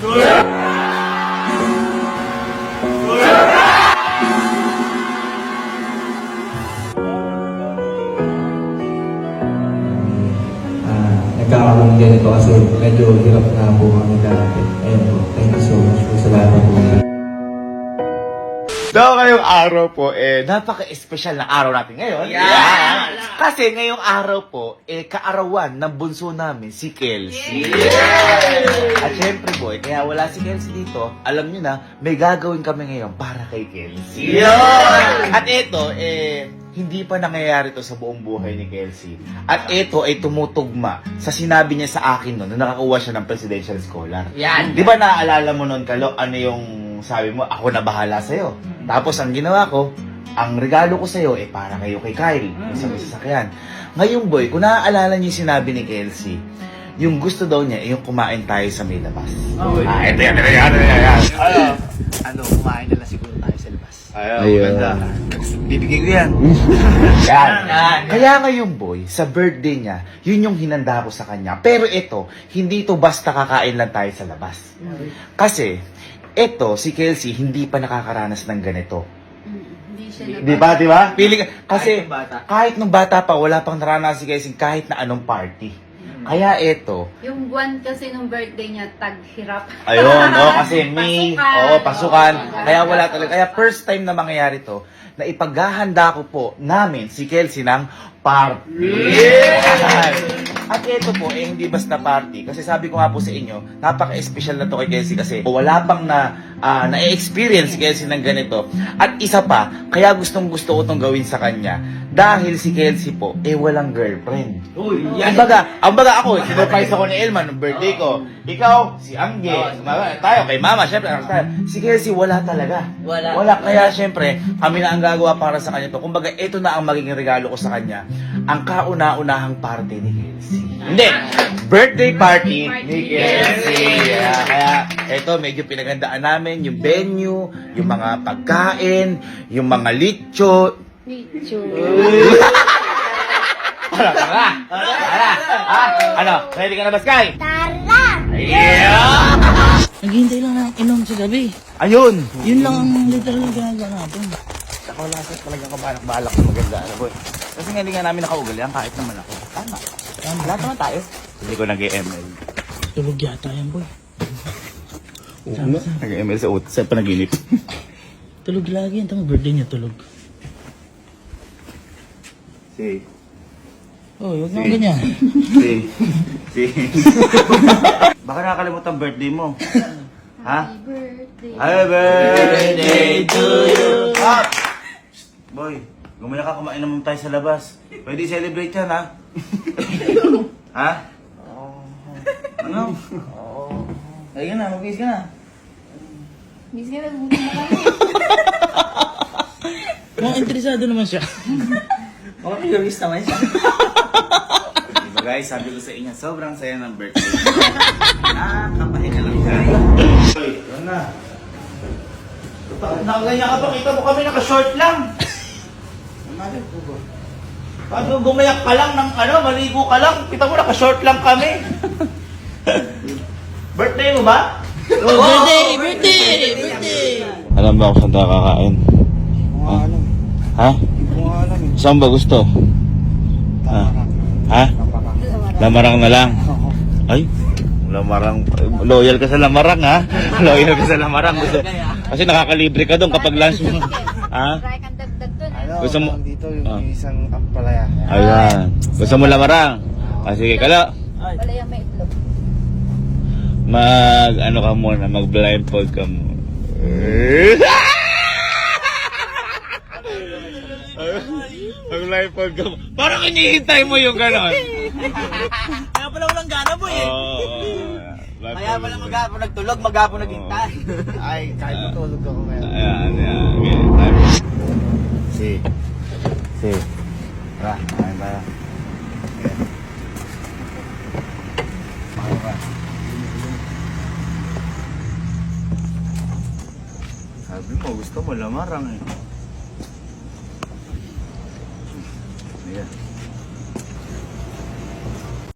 Nagkakaroon ganito kasi medyo hirap na po kami dati. Ayun po, thank you so much po sa lahat po. So, ngayong araw po, napaka-espesyal na araw natin ngayon. Yeah. Kasi ngayong araw po, kaarawan ng bunso namin, si Kelsey. At syempre po, kaya wala si Kelsey dito, alam nyo na, may gagawin kami ngayon para kay Kelsey. At ito, hindi pa nangyayari to sa buong buhay ni Kelsey. At ito ay tumutugma sa sinabi niya sa akin noon na nakakuha siya ng presidential scholar. Yan. Di ba naaalala mo noon, Kalo, ano yung sabi mo, ako na bahala sa'yo. Tapos ang ginawa ko, ang regalo ko sa'yo para kayo kay Kyle. Sa may sasakyan. Ngayon boy, kung naaalala niyo yung sinabi ni Kelsey, yung gusto daw niya, yung kumain tayo sa may labas. Ito yan. Kumain na lang siguro tayo sa labas. Ayun. Bibigyan ko yan. Yan. Kaya ngayon boy, sa birthday niya, yun yung hinanda ko sa kanya. Pero ito, hindi to basta kakain lang tayo sa labas. Kasi, ito, si Kelsey, hindi pa nakakaranas ng ganito. Hindi siya Di ba? Kasi, kahit nung bata pa, wala pang naranasan si Kelsey kahit na anong party. Kaya ito, Yung buwan kasi nung birthday niya, taghirap. ayun, kasi may, pasukan. Kaya wala talaga. Kaya first time na mangyayari to, na ipaghahanda ko po namin si Kelsey ng party. At ito po, hindi basta party. Kasi sabi ko nga po sa inyo, napaka-espesyal na to kay Kelsey kasi wala pang na-experience si Kelsey ng ganito. At isa pa, kaya gustong gusto ko itong gawin sa kanya. Dahil si Kelsey po, walang girlfriend. Ang baga ako, sinurprise ako ni Elman ng birthday ko. Ikaw, si Angge, tayo kay Mama, syempre. Si Kelsey, wala talaga. Wala. Kaya syempre, kami na ang gagawa para sa kanya to. Kumbaga, ito na ang magiging regalo ko sa kanya. Ang kauna-unahang party ni Kelsey. Hindi, birthday party ni Kelsey. Kaya ito, medyo pinagandaan namin yung venue, yung mga pagkain, yung mga litso. Ano? Ready ka na ba, Sky? Tara! Yeah! Naghihintay lang ng inom sa gabi. Ayun! Yun lang ang literal na ginagawa natin. Saka wala sa talagang kabalak-balak sa maganda, ano boy. Kasi nga hindi nga namin nakaugalian kahit naman ako. Tama. Lahat naman tayo. Hindi ko nag-ML. Tulog yata yan, boy. Nag-ML sa panaginip. Tulog lagi yan. Tama, birthday niya, tulog. Si. Oh, huwag naman ganyan. Si. Baka nakakalimutan birthday mo. Ha? Birthday. Happy birthday to you! Up! Boy, gumaya ka, kumain naman tayo sa labas. Pwede celebrate yan, ha? Ha? Ano? Ay, ka na, mag-base ka na. Miss ka na, buti na kami. Mukhang interesado naman siya. Mukhang curious naman siya. Diba guys, sabi ko sa inyo, sobrang saya ng birthday. Nakapahinga lang siya. Hoy, yun na. Nakaganyan ka pa, kita mo kami naka-short lang. Namalip ko ba? Paano gumayak ka lang ng maligo ka lang, kita mo naka-short lang kami. Birthday mo ba? Birthday! Alam ba kung saan tayo kakain? Ha? Saan ba gusto? Ha? Lamarang na lang? Ay, Lamarang. Loyal ka sa Lamarang, ha? Loyal ka sa Lamarang. Kasi nakakalibre ka doon kapag lunch mo. Ha? Try kang dagdag dun. Gusto mo? Dito yung isang ampalaya. Ayan. Gusto mo Lamarang? Sige, Kalo. Wala yung may itlog. Ka muna, mag-blindfold ka muna. Mag-blindfold ka muna. Parang hinihintay mo yung gano'n. Kaya pala walang gana, boy. Kaya pala maghapon nagtulog, maghapon naghintay. Ay, kahit matulog ako ngayon. Ayan. Okay, Si. Tara, kain tayo. Sabi mo, gusto mo Lamarang eh.